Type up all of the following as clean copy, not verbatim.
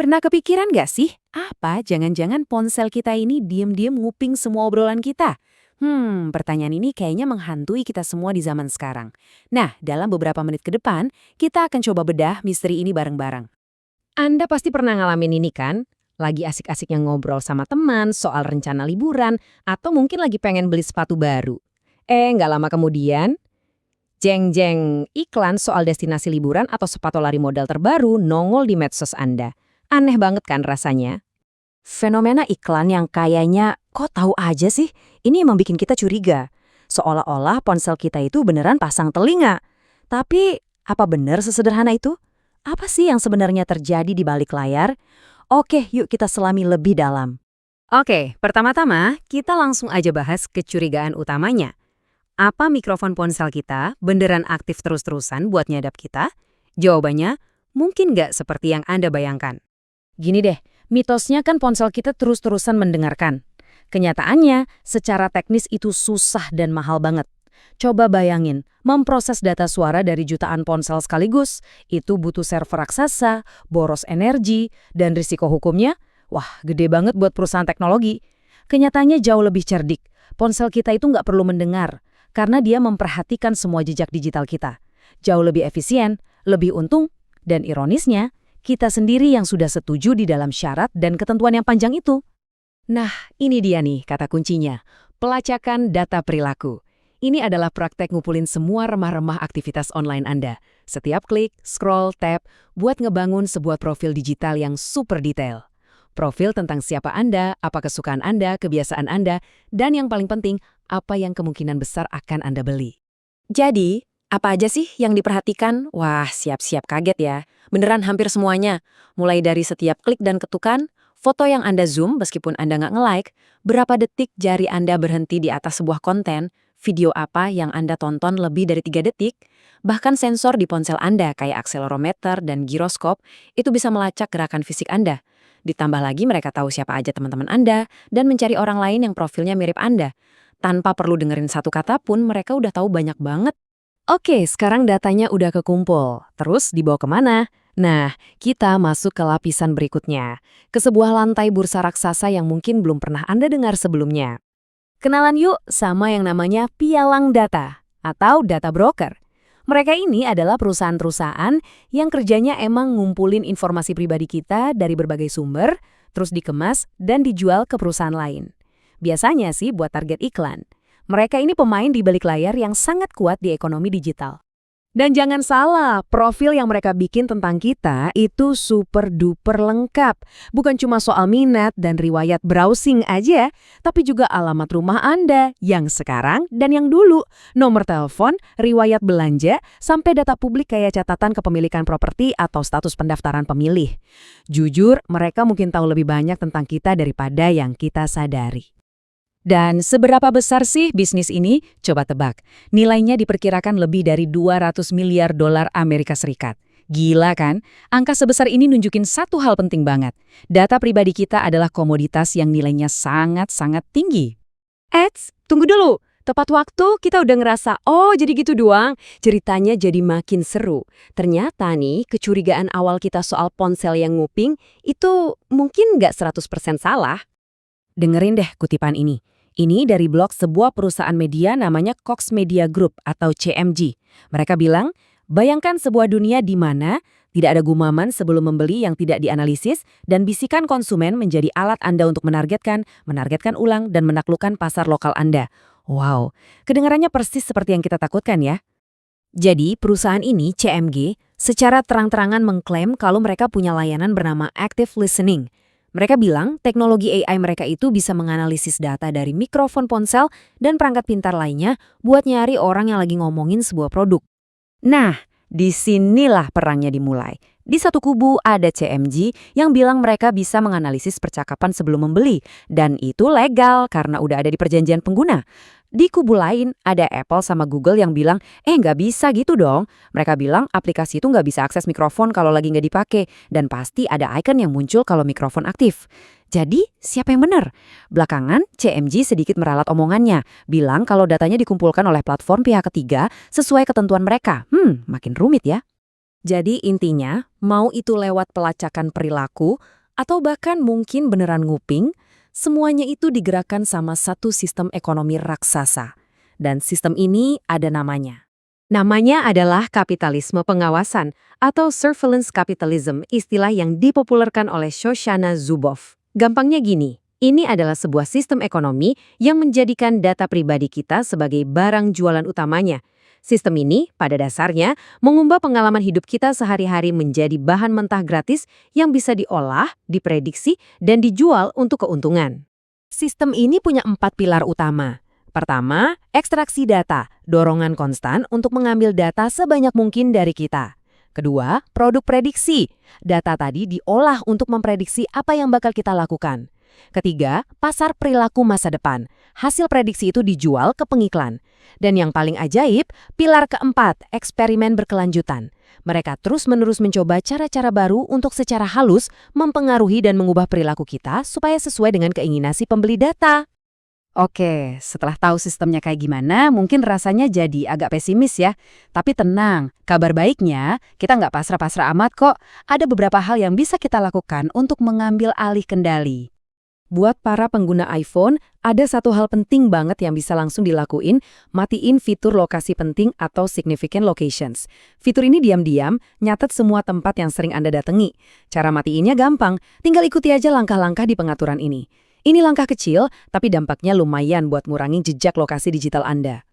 Pernah kepikiran nggak sih, apa jangan-jangan ponsel kita ini diem-diem nguping semua obrolan kita? Pertanyaan ini kayaknya menghantui kita semua di zaman sekarang. Nah, dalam beberapa menit ke depan, kita akan coba bedah misteri ini bareng-bareng. Anda pasti pernah ngalamin ini kan? Lagi asik-asiknya ngobrol sama teman soal rencana liburan, atau mungkin lagi pengen beli sepatu baru. Nggak lama kemudian, jeng-jeng iklan soal destinasi liburan atau sepatu lari modal terbaru nongol di medsos Anda. Aneh banget kan rasanya? Fenomena iklan yang kayaknya, kok tahu aja sih? Ini emang bikin kita curiga. Seolah-olah ponsel kita itu beneran pasang telinga. Tapi, apa bener sesederhana itu? Apa sih yang sebenarnya terjadi di balik layar? Oke, yuk kita selami lebih dalam. Oke, pertama-tama kita langsung aja bahas kecurigaan utamanya. Apa mikrofon ponsel kita beneran aktif terus-terusan buat nyadap kita? Jawabannya, mungkin nggak seperti yang Anda bayangkan. Gini deh, mitosnya kan ponsel kita terus-terusan mendengarkan. Kenyataannya, secara teknis itu susah dan mahal banget. Coba bayangin, memproses data suara dari jutaan ponsel sekaligus, itu butuh server raksasa, boros energi, dan risiko hukumnya, wah gede banget buat perusahaan teknologi. Kenyataannya jauh lebih cerdik. Ponsel kita itu nggak perlu mendengar, karena dia memperhatikan semua jejak digital kita. Jauh lebih efisien, lebih untung, dan ironisnya, kita sendiri yang sudah setuju di dalam syarat dan ketentuan yang panjang itu. Nah, ini dia nih kata kuncinya, pelacakan data perilaku. Ini adalah praktek ngumpulin semua remah-remah aktivitas online Anda. Setiap klik, scroll, tap, buat ngebangun sebuah profil digital yang super detail. Profil tentang siapa Anda, apa kesukaan Anda, kebiasaan Anda, dan yang paling penting, apa yang kemungkinan besar akan Anda beli. Jadi, apa aja sih yang diperhatikan? Wah, siap-siap kaget ya. Beneran hampir semuanya. Mulai dari setiap klik dan ketukan, foto yang Anda zoom meskipun Anda nggak nge-like, berapa detik jari Anda berhenti di atas sebuah konten, video apa yang Anda tonton lebih dari 3 detik, bahkan sensor di ponsel Anda kayak akselerometer dan giroskop itu bisa melacak gerakan fisik Anda. Ditambah lagi mereka tahu siapa aja teman-teman Anda dan mencari orang lain yang profilnya mirip Anda. Tanpa perlu dengerin satu kata pun mereka udah tahu banyak banget. Oke, sekarang datanya udah kekumpul. Terus dibawa kemana? Nah, kita masuk ke lapisan berikutnya. Ke sebuah lantai bursa raksasa yang mungkin belum pernah Anda dengar sebelumnya. Kenalan yuk sama yang namanya pialang data atau data broker. Mereka ini adalah perusahaan-perusahaan yang kerjanya emang ngumpulin informasi pribadi kita dari berbagai sumber, terus dikemas dan dijual ke perusahaan lain. Biasanya sih buat target iklan. Mereka ini pemain di balik layar yang sangat kuat di ekonomi digital. Dan jangan salah, profil yang mereka bikin tentang kita itu super duper lengkap. Bukan cuma soal minat dan riwayat browsing aja, tapi juga alamat rumah Anda yang sekarang dan yang dulu, nomor telepon, riwayat belanja, sampai data publik kayak catatan kepemilikan properti atau status pendaftaran pemilih. Jujur, mereka mungkin tahu lebih banyak tentang kita daripada yang kita sadari. Dan seberapa besar sih bisnis ini? Coba tebak. Nilainya diperkirakan lebih dari 200 miliar dolar Amerika Serikat. Gila kan? Angka sebesar ini nunjukin satu hal penting banget. Data pribadi kita adalah komoditas yang nilainya sangat-sangat tinggi. Tunggu dulu. Tepat waktu kita udah ngerasa, oh jadi gitu doang. Ceritanya jadi makin seru. Ternyata nih, kecurigaan awal kita soal ponsel yang nguping itu mungkin nggak 100% salah. Dengerin deh kutipan ini. Ini dari blog sebuah perusahaan media namanya Cox Media Group atau CMG. Mereka bilang, bayangkan sebuah dunia di mana tidak ada gumaman sebelum membeli yang tidak dianalisis dan bisikan konsumen menjadi alat Anda untuk menargetkan ulang dan menaklukkan pasar lokal Anda. Wow, kedengarannya persis seperti yang kita takutkan ya. Jadi, perusahaan ini, CMG, secara terang-terangan mengklaim kalau mereka punya layanan bernama Active Listening. Mereka bilang teknologi AI mereka itu bisa menganalisis data dari mikrofon ponsel dan perangkat pintar lainnya buat nyari orang yang lagi ngomongin sebuah produk. Nah, disinilah perangnya dimulai. Di satu kubu ada CMG yang bilang mereka bisa menganalisis percakapan sebelum membeli, dan itu legal karena udah ada di perjanjian pengguna. Di kubu lain ada Apple sama Google yang bilang, nggak bisa gitu dong. Mereka bilang aplikasi itu nggak bisa akses mikrofon kalau lagi nggak dipakai, dan pasti ada icon yang muncul kalau mikrofon aktif. Jadi, siapa yang benar? Belakangan, CMG sedikit meralat omongannya, bilang kalau datanya dikumpulkan oleh platform pihak ketiga sesuai ketentuan mereka. Makin rumit ya. Jadi intinya, mau itu lewat pelacakan perilaku, atau bahkan mungkin beneran nguping, semuanya itu digerakkan sama satu sistem ekonomi raksasa. Dan sistem ini ada namanya. Namanya adalah kapitalisme pengawasan atau surveillance capitalism, istilah yang dipopulerkan oleh Shoshana Zuboff. Gampangnya gini, ini adalah sebuah sistem ekonomi yang menjadikan data pribadi kita sebagai barang jualan utamanya. Sistem ini, pada dasarnya, mengubah pengalaman hidup kita sehari-hari menjadi bahan mentah gratis yang bisa diolah, diprediksi, dan dijual untuk keuntungan. Sistem ini punya 4 pilar utama. Pertama, ekstraksi data, dorongan konstan untuk mengambil data sebanyak mungkin dari kita. Kedua, produk prediksi. Data tadi diolah untuk memprediksi apa yang bakal kita lakukan. Ketiga, pasar perilaku masa depan. Hasil prediksi itu dijual ke pengiklan. Dan yang paling ajaib, pilar keempat, eksperimen berkelanjutan. Mereka terus-menerus mencoba cara-cara baru untuk secara halus mempengaruhi dan mengubah perilaku kita supaya sesuai dengan keinginan si pembeli data. Oke, setelah tahu sistemnya kayak gimana, mungkin rasanya jadi agak pesimis ya. Tapi tenang, kabar baiknya kita nggak pasrah-pasrah amat kok. Ada beberapa hal yang bisa kita lakukan untuk mengambil alih kendali. Buat para pengguna iPhone, ada satu hal penting banget yang bisa langsung dilakuin, matiin fitur lokasi penting atau significant locations. Fitur ini diam-diam nyatet semua tempat yang sering Anda datangi. Cara matiinnya gampang, tinggal ikuti aja langkah-langkah di pengaturan ini. Ini langkah kecil, tapi dampaknya lumayan buat ngurangin jejak lokasi digital Anda.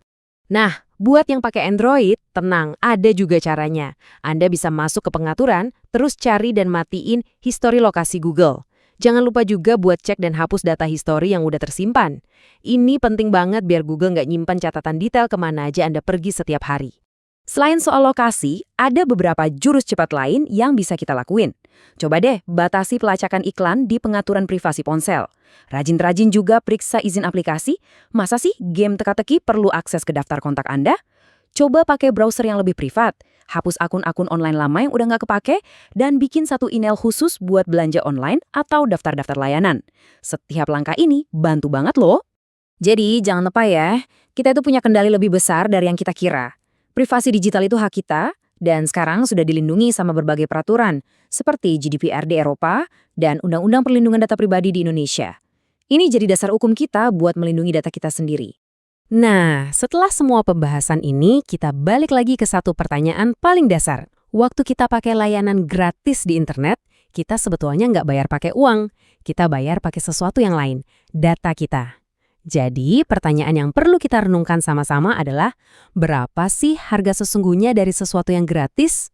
Nah, buat yang pakai Android, tenang, ada juga caranya. Anda bisa masuk ke pengaturan, terus cari dan matiin histori lokasi Google. Jangan lupa juga buat cek dan hapus data histori yang udah tersimpan. Ini penting banget biar Google nggak nyimpan catatan detail kemana aja Anda pergi setiap hari. Selain soal lokasi, ada beberapa jurus cepat lain yang bisa kita lakuin. Coba deh batasi pelacakan iklan di pengaturan privasi ponsel. Rajin-rajin juga periksa izin aplikasi. Masa sih game teka-teki perlu akses ke daftar kontak Anda? Coba pakai browser yang lebih privat. Hapus akun-akun online lama yang udah nggak kepake, dan bikin satu email khusus buat belanja online atau daftar-daftar layanan. Setiap langkah ini bantu banget loh. Jadi jangan lupa ya, kita itu punya kendali lebih besar dari yang kita kira. Privasi digital itu hak kita, dan sekarang sudah dilindungi sama berbagai peraturan, seperti GDPR di Eropa dan Undang-Undang Perlindungan Data Pribadi di Indonesia. Ini jadi dasar hukum kita buat melindungi data kita sendiri. Nah, setelah semua pembahasan ini, kita balik lagi ke satu pertanyaan paling dasar. Waktu kita pakai layanan gratis di internet, kita sebetulnya nggak bayar pakai uang. Kita bayar pakai sesuatu yang lain, data kita. Jadi, pertanyaan yang perlu kita renungkan sama-sama adalah, berapa sih harga sesungguhnya dari sesuatu yang gratis?